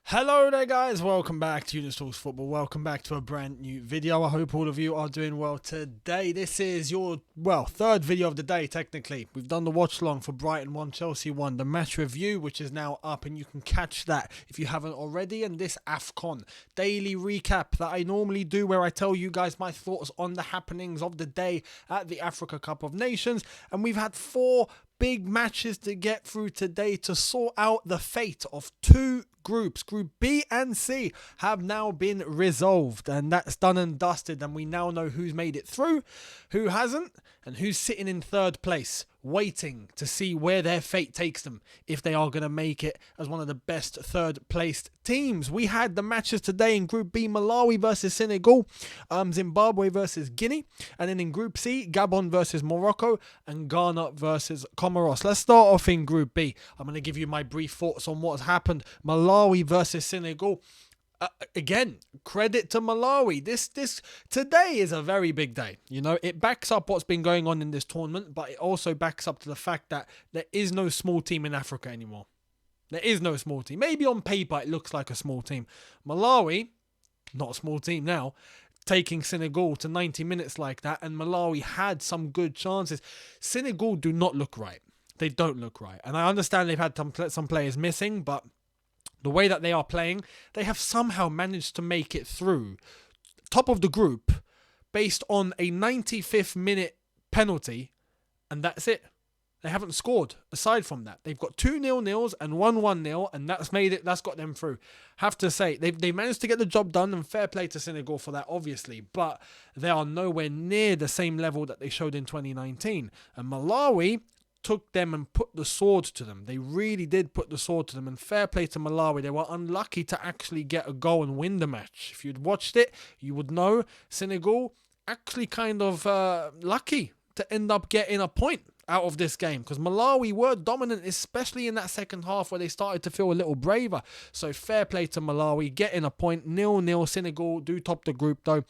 Hello there guys, welcome back to Younes Talks Football, welcome back to a brand new video. I hope all of you are doing well today. This is your, third video of the day technically. We've done the watch along for Brighton 1, Chelsea 1, the match review which is now up and you can catch that if you haven't already, and this AFCON daily recap that I normally do where I tell you guys my thoughts on the happenings of the day at the Africa Cup of Nations. And we've had four big matches to get through today to sort out the fate of two groups. Group B and C have now been resolved, and that's done and dusted, and we now know who's made it through, who hasn't, and who's sitting in third place waiting to see where their fate takes them if they are going to make it as one of the best third placed teams. We had the matches today in Group B: Malawi versus Senegal, Zimbabwe versus Guinea, and then in Group C, Gabon versus Morocco and Ghana versus Comoros. Let's start off in Group B. I'm going to give you my brief thoughts on what's happened. Malawi versus Senegal. Again, credit to Malawi. This today is a very big day. You know, it backs up what's been going on in this tournament, but it also backs up to the fact that there is no small team in Africa anymore. There is no small team. Maybe on paper it looks like a small team. Malawi, not a small team now, taking Senegal to 90 minutes like that, and Malawi had some good chances. Senegal do not look right. They don't look right. And I understand they've had some players missing, but the way that they are playing, they have somehow managed to make it through top of the group based on a 95th minute penalty, and that's it. They haven't scored aside from that. They've got 2 0-0s and 1-1-0, and that's got them through. Have to say, they managed to get the job done, and fair play to Senegal for that, obviously, but they are nowhere near the same level that they showed in 2019. And Malawi took them and put the sword to them. They really did put the sword to them, and fair play to Malawi. They were unlucky to actually get a goal and win the match. If you'd watched it, you would know Senegal actually kind of lucky to end up getting a point out of this game, because Malawi were dominant, especially in that second half where they started to feel a little braver. So fair play to Malawi, getting a point. 0-0. Senegal do top the group though.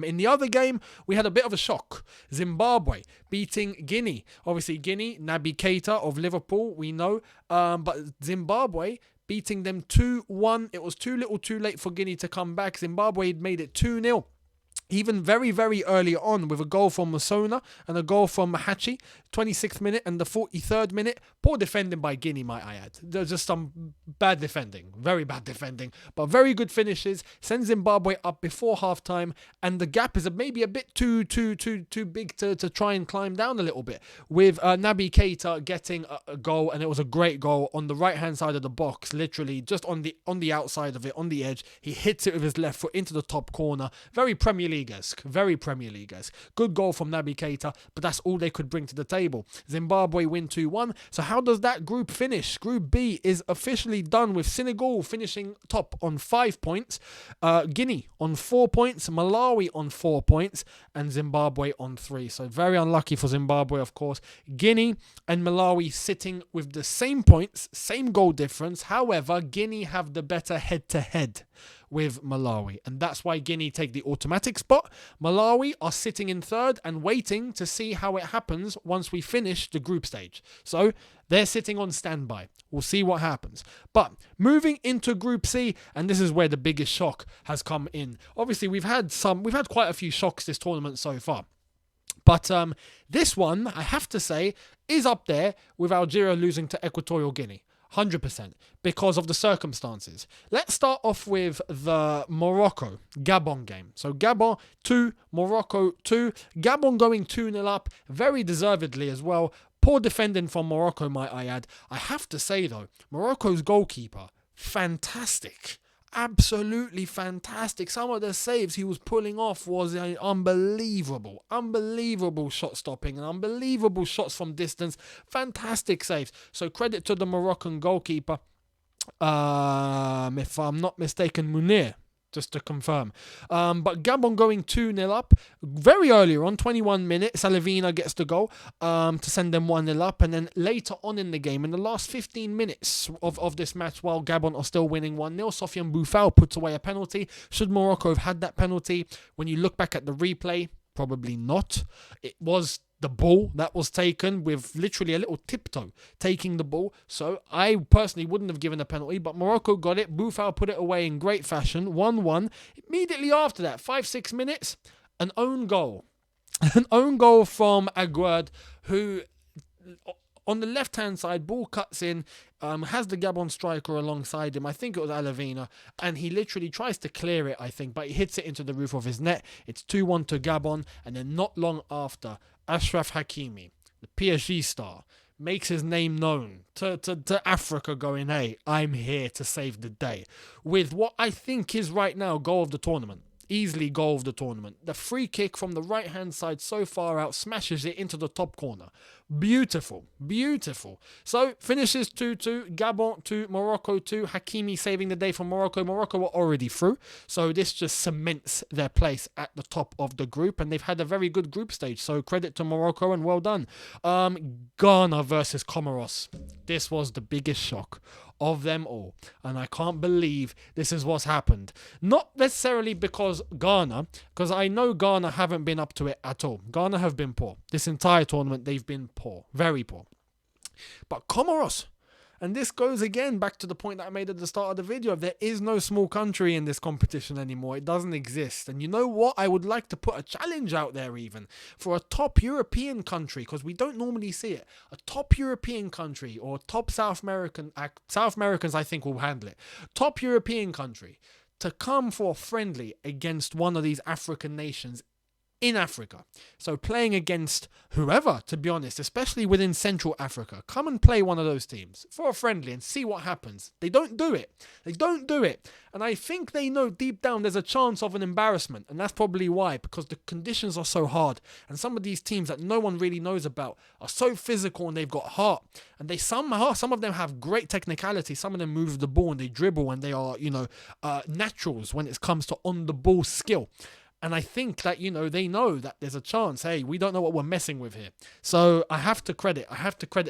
In the other game, we had a bit of a shock. Zimbabwe beating Guinea. Obviously Guinea, Naby Keita of Liverpool, we know. But Zimbabwe beating them 2-1. It was too little too late for Guinea to come back. Zimbabwe had made it 2-0. Even very, very early on, with a goal from Masona and a goal from Mahachi, 26th minute and the 43rd minute. Poor defending by Guinea, might I add. There's just some bad defending, very bad defending, but very good finishes. Send Zimbabwe up before halftime, and the gap is maybe a bit too big to try and climb down a little bit. With Naby Keita getting a goal, and it was a great goal on the right hand side of the box, literally just on the outside of it, on the edge. He hits it with his left foot into the top corner. Very Premier League-esque. Very Premier League-esque. Good goal from Naby Keita, but that's all they could bring to the table. Zimbabwe win 2-1. So how does that group finish? Group B is officially done with Senegal finishing top on 5 points, Guinea on 4 points, Malawi on 4 points, and Zimbabwe on 3. So very unlucky for Zimbabwe, of course. Guinea and Malawi sitting with the same points, same goal difference. However, Guinea have the better head-to-head with Malawi, and that's why Guinea take the automatic spot. Malawi are sitting in third and waiting to see how it happens once we finish the group stage. So they're sitting on standby. We'll see what happens. But moving into Group C, and this is where the biggest shock has come in. Obviously, we've had quite a few shocks this tournament so far. But this one, I have to say, is up there with Algeria losing to Equatorial Guinea. 100%, because of the circumstances. Let's start off with the Morocco Gabon game. So Gabon 2, Morocco 2. Gabon going 2-0 up, very deservedly as well. Poor defending from Morocco, might I add. I have to say though, Morocco's goalkeeper, fantastic. Absolutely fantastic. Some of the saves he was pulling off was unbelievable. Unbelievable shot stopping and unbelievable shots from distance. Fantastic saves. So credit to the Moroccan goalkeeper. If I'm not mistaken, Munir. Just to confirm. But Gabon going 2-0 up. Very early on, 21 minutes, Salavina gets the goal to send them 1-0 up. And then later on in the game, in the last 15 minutes of this match, while Gabon are still winning 1-0, Sofiane Boufal puts away a penalty. Should Morocco have had that penalty? When you look back at the replay, probably not. It was the ball that was taken with literally a little tiptoe taking the ball. So I personally wouldn't have given a penalty, but Morocco got it. Boufal put it away in great fashion. 1-1. Immediately after that, 5-6 minutes, an own goal. An own goal from Aguerd, who on the left-hand side, ball cuts in, has the Gabon striker alongside him. I think it was Alavina, and he literally tries to clear it, I think, but he hits it into the roof of his net. It's 2-1 to Gabon, and then not long after, Achraf Hakimi, the PSG star, makes his name known to Africa, going, hey, I'm here to save the day, with what I think is right now goal of the tournament. Easily goal of the tournament. The free kick from the right hand side so far out, smashes it into the top corner. Beautiful, beautiful. So finishes 2-2, Gabon 2, Morocco 2. Hakimi saving the day for Morocco. Morocco were already through, so this just cements their place at the top of the group, and they've had a very good group stage, so credit to Morocco and well done. Ghana versus Comoros. This was the biggest shock of them all, and I can't believe this is what's happened. Not necessarily because I know Ghana haven't been up to it at all. Ghana have been poor. This entire tournament, they've been poor, very poor. But Comoros, and this goes again back to the point that I made at the start of the video. There is no small country in this competition anymore. It doesn't exist. And you know what? I would like to put a challenge out there even for a top European country, because we don't normally see it. A top European country, or top South Americans I think will handle it. Top European country to come for a friendly against one of these African nations in Africa. So playing against whoever, to be honest, especially within Central Africa. Come and play one of those teams for a friendly and see what happens. They don't do it. They don't do it. And I think they know deep down there's a chance of an embarrassment. And that's probably why, because the conditions are so hard. And some of these teams that no one really knows about are so physical, and they've got heart. And they some of them have great technicality. Some of them move the ball and they dribble, and they are, naturals when it comes to on the ball skill. And I think that, they know that there's a chance. Hey, we don't know what we're messing with here. So I have to credit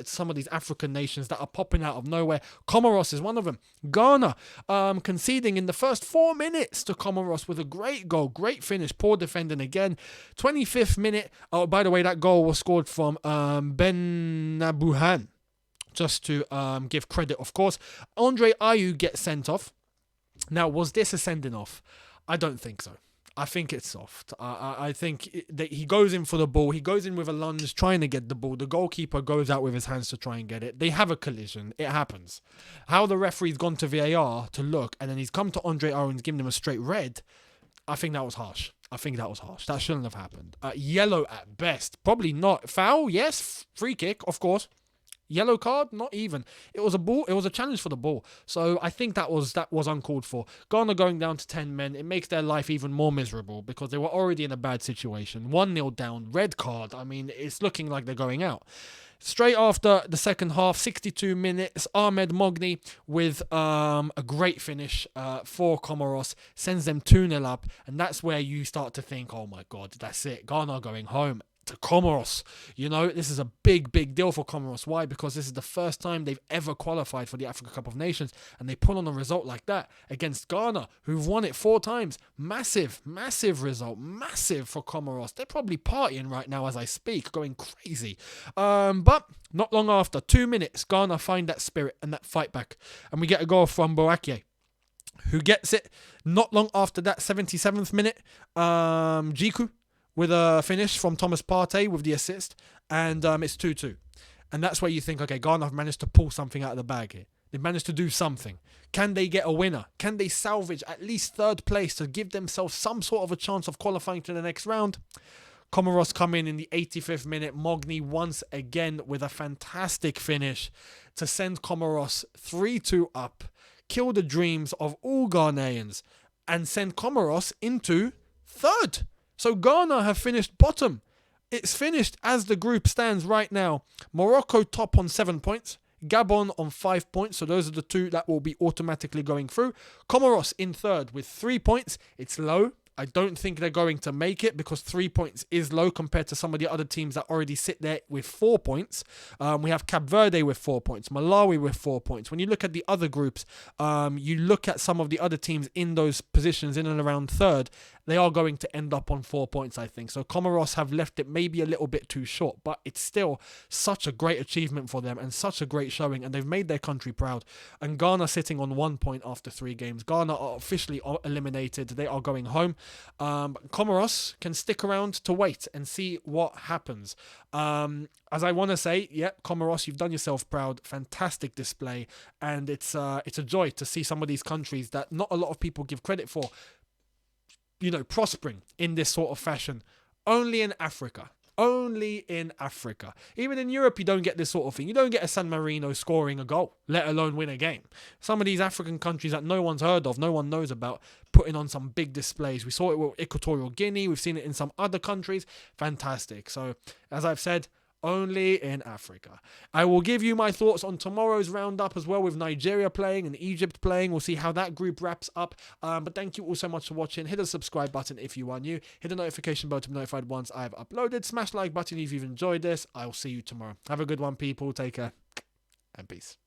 some of these African nations that are popping out of nowhere. Comoros is one of them. Ghana conceding in the first 4 minutes to Comoros with a great goal. Great finish. Poor defending again. 25th minute. Oh, by the way, that goal was scored from Ben Nabuhan. Just to give credit, of course. Andre Ayew gets sent off. Now, was this a sending off? I don't think so. I think it's soft. I think that he goes in for the ball. He goes in with a lunge trying to get the ball. The goalkeeper goes out with his hands to try and get it. They have a collision. It happens. How the referee's gone to VAR to look, and then he's come to Andre Owens, giving him a straight red. I think that was harsh. That shouldn't have happened. Yellow at best. Probably not. Foul, yes. Free kick, of course. Yellow card, not even. It was a ball. It was a challenge for the ball. So I think that was uncalled for. Ghana going down to 10 men. It makes their life even more miserable because they were already in a bad situation. 1-0 down, red card. I mean, it's looking like they're going out. Straight after the second half, 62 minutes, Ahmed Mogni with a great finish for Comoros, sends them 2-0 up, and that's where you start to think, oh my God, that's it. Ghana going home. To Comoros. This is a big deal for Comoros. Why? Because this is the first time they've ever qualified for the Africa Cup of Nations, and they put on a result like that against Ghana, who've won it 4 times. Massive result. Massive for Comoros. They're probably partying right now as I speak, going crazy. But not long after, 2 minutes, Ghana find that spirit and that fight back, and we get a goal from Boakie, who gets it. Not long after that, 77th minute, Jiku with a finish from Thomas Partey with the assist, and it's 2-2. And that's where you think, okay, Ghana have managed to pull something out of the bag here. They've managed to do something. Can they get a winner? Can they salvage at least 3rd place to give themselves some sort of a chance of qualifying to the next round? Comoros come in the 85th minute. Mogni once again with a fantastic finish to send Comoros 3-2 up, kill the dreams of all Ghanaians, and send Comoros into 3rd. So Ghana have finished bottom. It's finished as the group stands right now. Morocco top on 7 points. Gabon on 5 points. So those are the 2 that will be automatically going through. Comoros in 3rd with 3 points. It's low. I don't think they're going to make it because 3 points is low compared to some of the other teams that already sit there with 4 points. We have Cape Verde with 4 points, Malawi with 4 points. When you look at the other groups, you look at some of the other teams in those positions in and around 3rd, they are going to end up on 4 points, I think. So Comoros have left it maybe a little bit too short, but it's still such a great achievement for them and such a great showing, and they've made their country proud. And Ghana sitting on 1 point after 3 games. Ghana are officially eliminated. They are going home. Comoros can stick around to wait and see what happens. As I want to say, yeah, Comoros, you've done yourself proud. Fantastic display, and it's a joy to see some of these countries that not a lot of people give credit for, prospering in this sort of fashion. Only in Africa. Only in Africa. Even in Europe, you don't get this sort of thing. You don't get a San Marino scoring a goal, let alone win a game. Some of these African countries that no one's heard of, no one knows about, putting on some big displays. We saw it with Equatorial Guinea. We've seen it in some other countries. Fantastic. So, as I've said, only in Africa. I will give you my thoughts on tomorrow's roundup as well, with Nigeria playing and Egypt playing. We'll see how that group wraps up. But thank you all so much for watching. Hit the subscribe button if you are new. Hit the notification bell to be notified once I've uploaded. Smash the like button if you've enjoyed this. I'll see you tomorrow. Have a good one, people. Take care and peace.